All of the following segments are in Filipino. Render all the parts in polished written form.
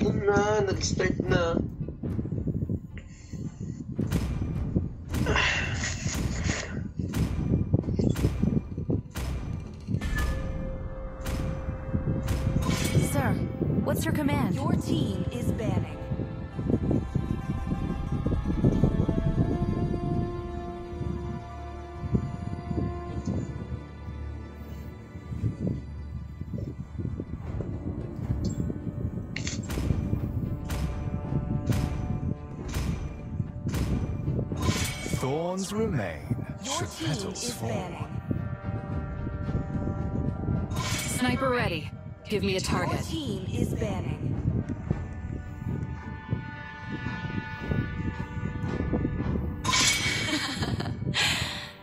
Na, nag-start na. Sir, what's your command? Your team is banning. Thorns remain, Your should team petals is fall. banning. Sniper ready. Give me a Your target. team is banning.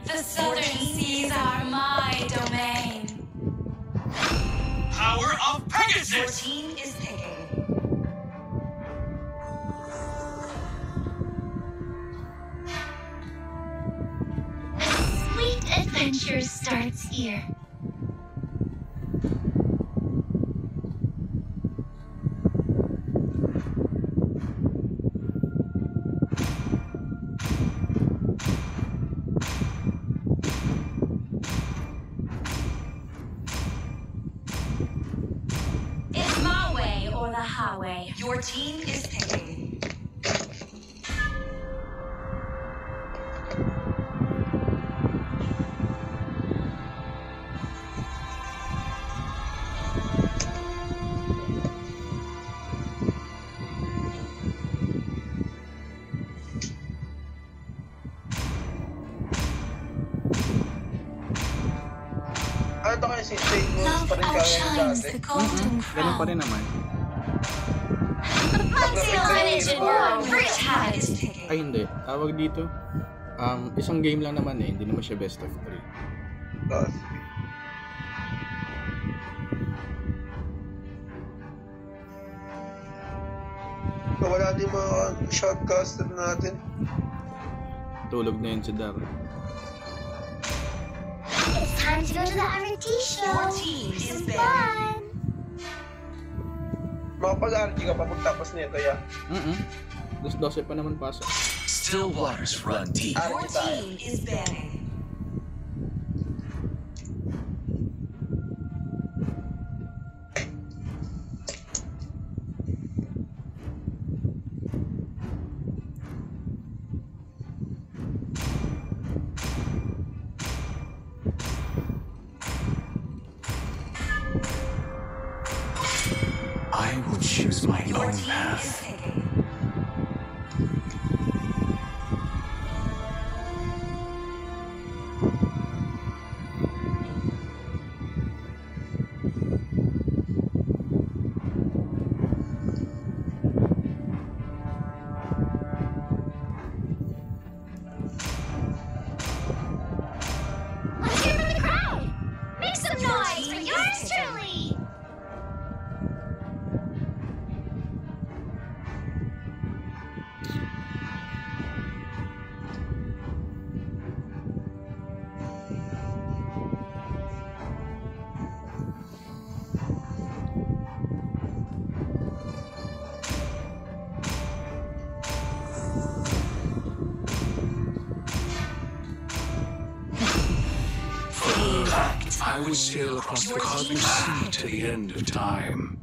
The southern seas are my domain. Power of Your Pegasus! team is picking. Sweet adventure starts here. It's my way or the highway. Your team is picking. Ano to kasi St. Louis Love pa rin kaya outshines dati? the golden Ganun pa crown. rin naman. Until managed world Your rich team habits. is picking. Ay hindi, tawag dito. Isang game lang naman eh, hindi naman siya best of 3. Tapos, wala din mga shotcaster natin. Tulog na yun si Dar. It's time to go to the RT show. Your team is Some banning. fun. Makapag-RG ka pa pagtapos nito, ya. Dos 12 pa naman pasok. Still waters run deep. Your team is banning. I will choose my Your own team is path. picking. Let's hear from the crowd. Make some noise for yours truly. I will sail across the cosmic sea to the end of time.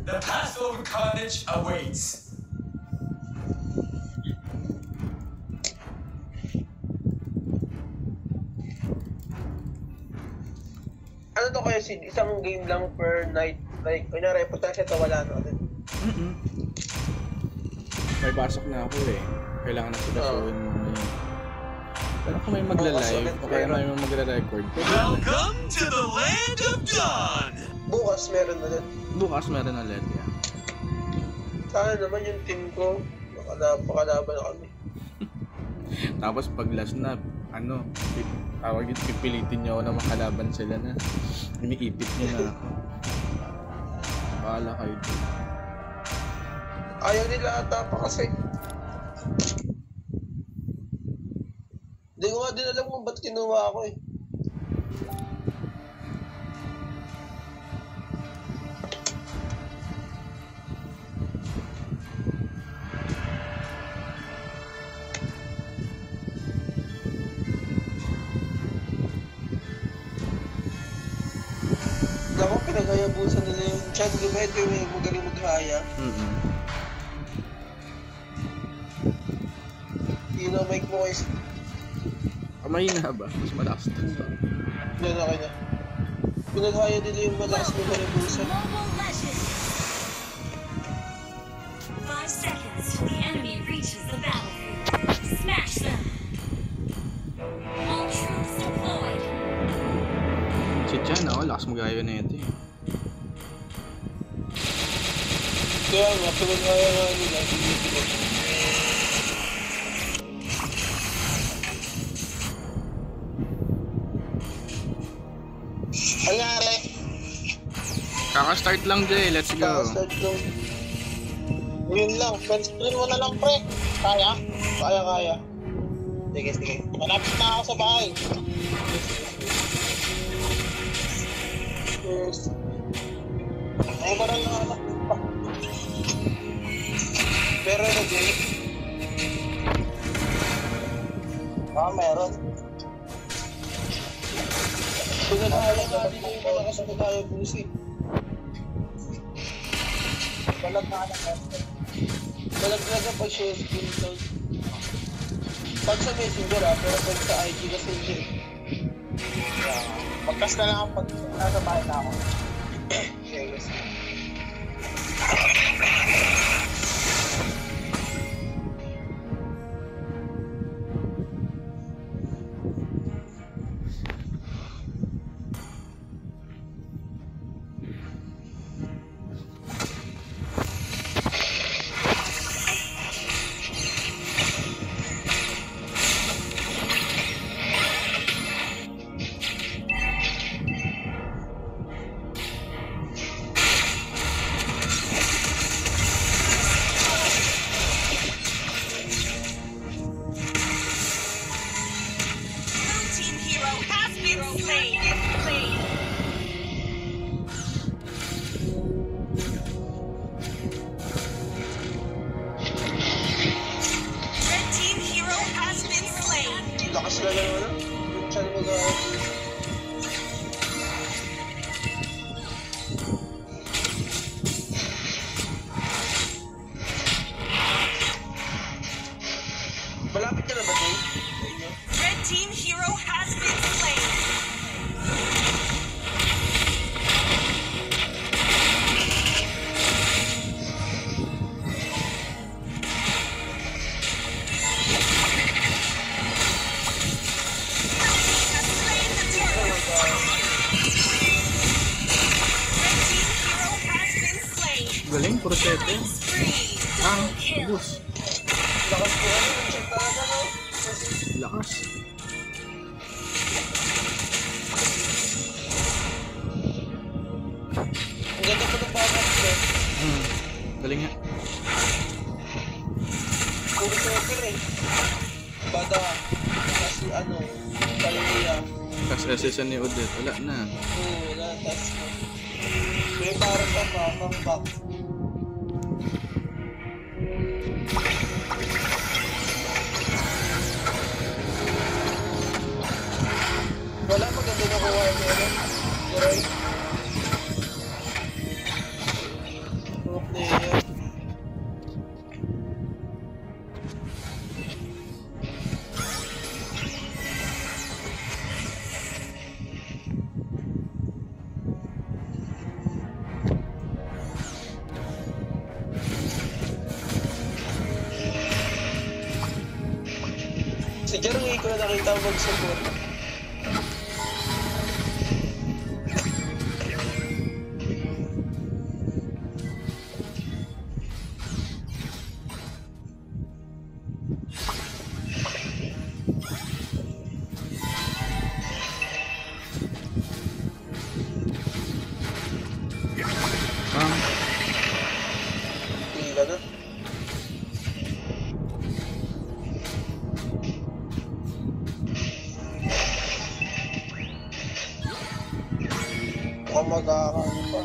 The path of carnage awaits. Ano to kayo, Sid? Isang game lang per night. Like, kunyari, punta siya ito, wala na ulit. May pasok na ako eh. Kailangan na sitasuhin mo na yun. Pero kung may magla-live, o kaya may magre-record, pwede naman. Welcome to the land of dawn! Bukas meron ulit. Bukas meron ulit yan. Sana naman yung team ko, makalaban na kami. Tapos pag last na, tawag yun, pipilitin nyo ako na makalaban sila na. Iniipit nyo na ako. Bahala kayo dun. Ayaw nila ata pa kasi. Hindi ko nga din alam kung ba't kinuha ako eh. Hayabusan nila yung Chan Gumete yung magaling maghaya. May mo guys. Mahina ba? Mas malakas ito. Yan okay na. Pinaghaya nila yung malakas na Hayabusan. Mobile Legends! 5 seconds till the enemy reaches the battlefield. Smash them! All troops deployed. Si Chan, lakas mag-gaya na ito eh. Kaya nga, pinaghaya nga nila. Anyari? Kaka-start lang Jay, let's go. Kaka-start lang. Yun lang, first screen mo na lang pre. Kaya? Kaya. Sige. Malapit na ako sa bahay. Yes. Ay, parang na. Pero ano din? Meron. Pinanahalan natin yung malakas na tayo busi. Balag na pag share screen down. Pag sa Messenger pero pag sa IG kasi hindi. Magkas na lang ang pag nasa bahay na ako. Yes. Malapit ka na ba, Dave? Red team hero has been slain. Galing, puro 7. Bus. Lakas ko ano, check talaga no? Lakas. Ang ganda pa ng babat ko. Galing nga. Puro super eh. Bada. Kasi ano, Kaluya. Kas SS ni Odette, wala na. Wala, tas ko. May parang ka pa, comeback. Wala maganda na kuha meron. Right? Pro player. Si Jero ngayon ko na nakita mag-support. Hindi ka na. Mukhang mag-aakano pa.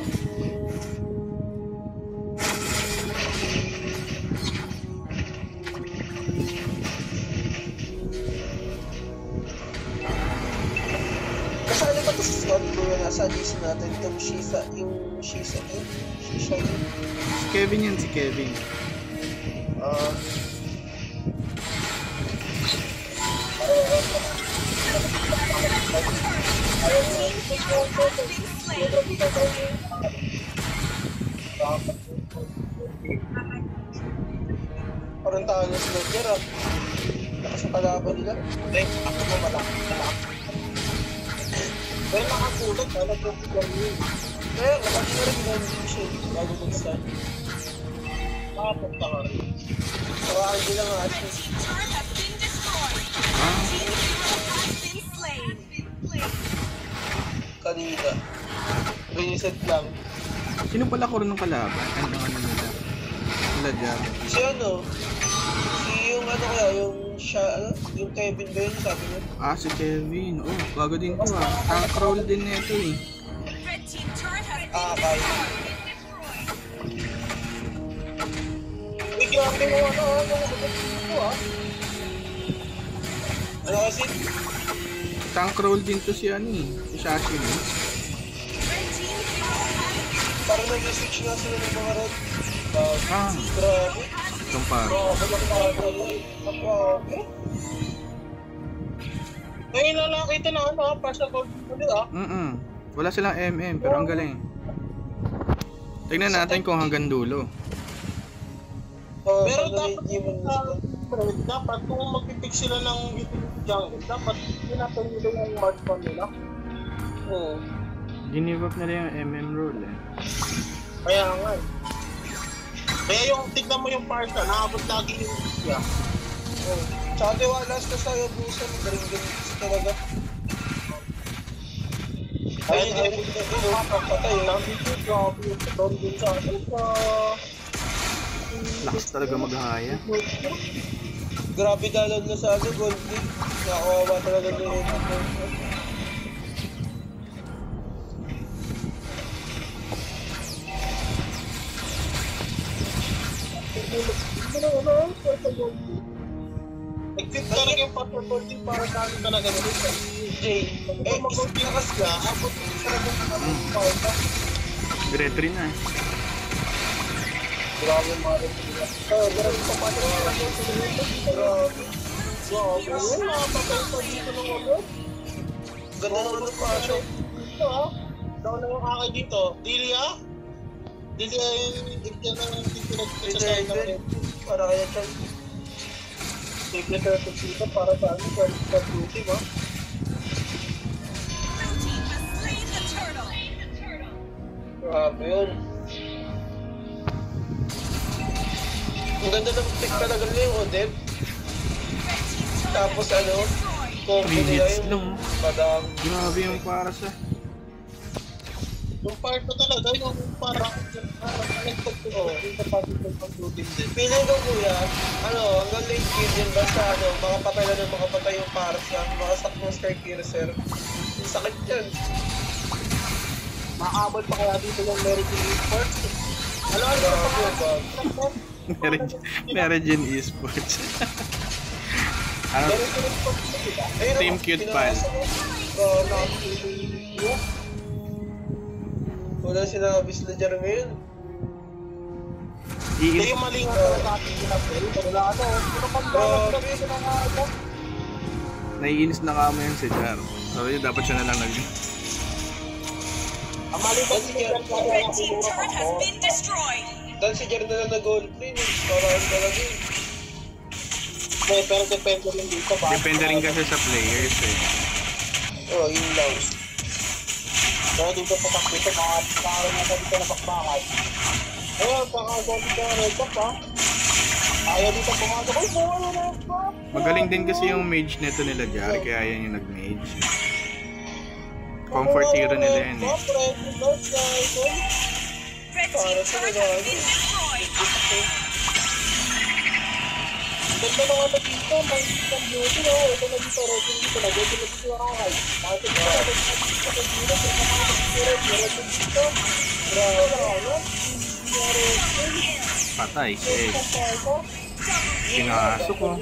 Kasali ba ito sa squad ko na nasa list natin itong Shisha yun. Si Kevin yun, si Kevin. Parang tayo na si Roger ah. Lakas ang kalaban nila. Ako mo malaki. Pero nakakulat ha, nag-program yun. Kaya kapag nga rin nag-vision bago mag-start. Nakapunta ka rin. Kawakan nila nga at least. Kanina. Reset lang. Sino pala ko rin ng kalaban? Ano nila? Nila dyan. Si ano? Si yung ano kaya, yung siya, ano? Yung Kevin ba yun, sabi mo? Si Kevin. Oh, bago din ko Tank roll din nito eh. Kaya. Uy, grabe mo ano, ano kasi? Tank roll din to si ano eh. Si Shashiro. Parang nag-switch nga sila ng mga red. Grabe. Itong paro. Ngayon lang nakita na ano, partial gold ulit ah. Wala silang MM pero ang galing. Tignan natin kung hanggang dulo. Pero dapat kung magpipick sila ng jungle, dapat pinatay nila yung marksman nila. Oo. Ginive up na rin yung MM roll eh. Kaya nga eh. Kaya yung tignan mo yung partial, nakabot lagi yung isya. Oo. Tsaka tiwalas ka sa'yo, busan, galing-galing talaga. Ay, hindi ko makapatay lang. Grabe yung patron din sa akin. Lakas talaga maghaya. Grabe dalon na sa ano, gold league. Nakawawa talaga ni Red. Nag-fit talaga yung passport din para sa akin talaga nito sa Jay. Lakas ka, abot talaga ng pauta. Grade 3 na. Grabe mga rin. Grabe pa pa rin. Grabe. Grabe. Nakapatay pa dito ng ano. Ganda naman ng passion. Dito ah. Daw na yung akin dito. Dilia? Dilia yung igyan ng pinag-exercise ng rin. Para kaya siya. Tignan na ito dito para sa ano. Para sa duty ba? Grabe yun. Ang ganda ng pick talaga nila yung Odeb. Tapos ano, combo 3 nila hits yung lang. padang. Grabe yung para sa... Yung part ko talaga, yung parang nagpagtuto, yung kapatid ng pag-routine din. Feeling ko kuya, ano, hanggang late game yun, basta ano, makapatay na ng makapatay yung Parsa, makasak ng Star Piercer. Yung sakit yan. Makaabot pa kaya dito yung Meridian Esports. Ano ba? Meridian Esports. Team Cute Pal. Wala sinabi sila dyan ngayon. Hindi yung mali nga pala sa ating ginapel. Wala ano, Naiinis na kamo yan si Jar. So yun, dapat siya na lang nag... Ang mali ba si Jar? Red team turret has been destroyed. Dahil si Jar na lang nag-gold plane. Parang talaga yun. Pero depende rin dito. Depende rin kasi sa players eh. Oo, yun lang. Kaya dito sa takbito, makakaroon na dito na bakbakan. Ayun, kakaroon dito na red top ha. Ayaw dito pumasok. Ay, buwan na red top! Magaling din kasi yung mage neto nila Jar, kaya yan yung nag-mage. Comfort hero nila yan eh. Red team turret has been destroyed. Ganda ng ano dito, may isang beauty o. Ito na dito, red team dito. Nag-ito na dito yung kakay. Bakit ito na dito sa dito, sa mga dito. Grabe ano? Patay, eh. Pinaso ko.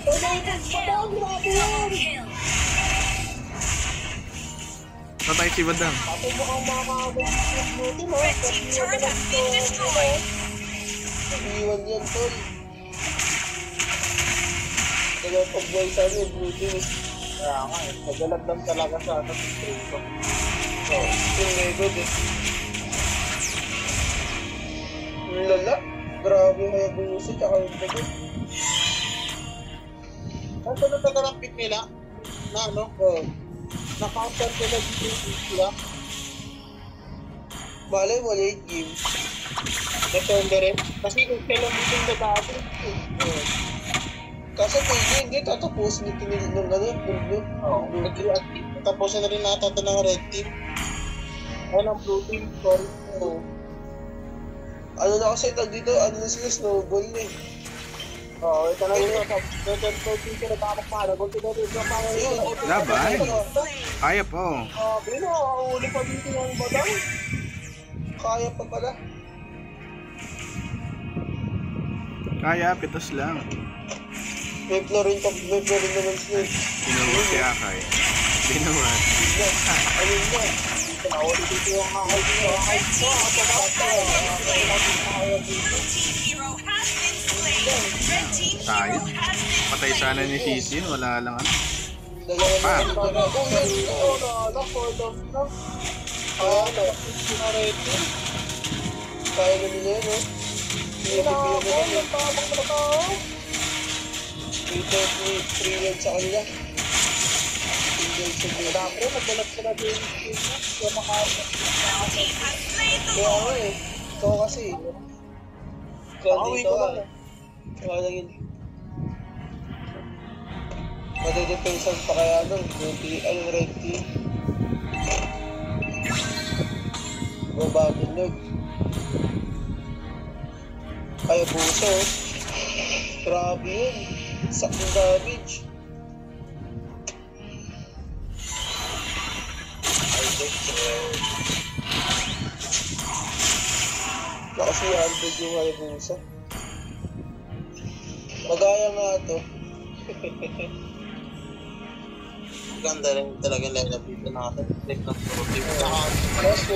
Patay si Badang. Ako mukhang makakamit yung beauty mo. Red team turret has been destroyed. Iwan yan, tol. Kaya pag-buhay sa amin, beauty mo. Kaya nga eh, nagalag lang talaga sa atin yung train ko. So, yung legod eh. Lala, grabe kaya busi, tsaka yung legod. Ang sunod na karapit nila, na ano, na-counter ko na dito sila. Malay mo, late game. Defender rin. Kasi kung kailan mo yung nagkati. Kasi hindi tatapusin yung tinilid ng ano, ng blue. Tapusin na rin natin ito ng red team. Ano ng blue team, sorry. Ano na kasi dito, ano na sila, snowball na eh. Oo, ito na yun. Ito na tamak para. Kung tinatid na pa ngayon. Laban. Kaya po. Bino, uli pa dito yung badang. Kaya pa pala. Kaya, pitos lang. May florin naman sila. Pinuwas si Akay. Pinuwas. Ayun na. Nauli dito yung kakay dito. Team hero has been slain. Red team Tayo. hero has been Patay slain. sana ni Sisi. Wala lang ano. Dalawa na yung baga. Oh, yan. Kaya na nila yun, Three legs sa kanila. Dapre, nagbalat sila din yung team mo. Kaya Team has slain the kaya Lord. eh. Ikaw kasi. Ikaw dito ah. Kaya lang yun. Madidepensan pa kaya nun. Ang red team. Babagin yun. Kaya buso. Grabe yun. Saking damage. Kasi 100 yung Hayabusa. Magaya nga to. Ganda rin talaga lineup dito natin. Click ng trophy. Yes,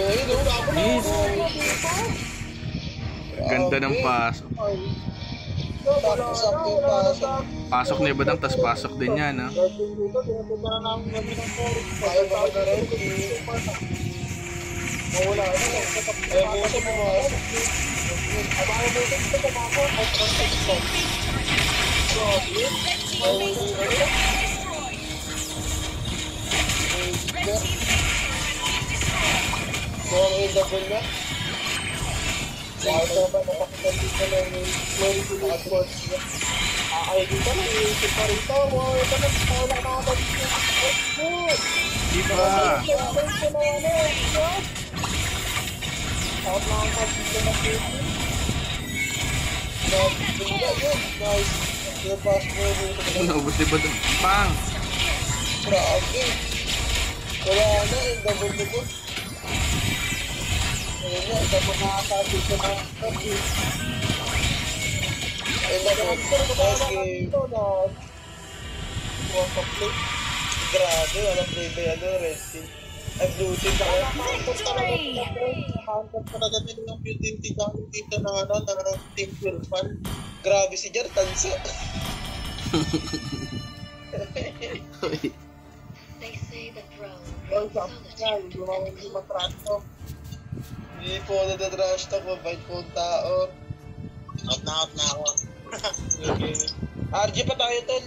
Ganda ng pasok. Tapos sakto yung pasok. Pasok ni Badang, tas pasok din yan, ha? Kaya ba ka rin? Mawala na lang. Eh, buso mo mga. Abang mo ito sa mga double na. Dahil naman napakita dito ng glory to the sports. Ay, dito na, iisip pa rito. Ito na, wala na ako dito. Di ba? Out na ang dito na dito. Nice. Yung pass mo yung Naubos ni Badang. Pang! grabe. Wala na, yung double. Ayun na, dapat nakakasig sa mga kapi. Ayun na, nice game. Grabe, walang play ba yan, red team. Ay, blue team na kaya. Nakahanggap talaga nila yung blue team dito ng ano, ng team Wilfan. Grabe si Jar, tanso. They say the throne Yung brings sa yan, solitude lumawang and yung matrash talk. Hindi po nadatrash talk, mabait po ang tao. Out na ako. Okay. RG pa tayo, tol.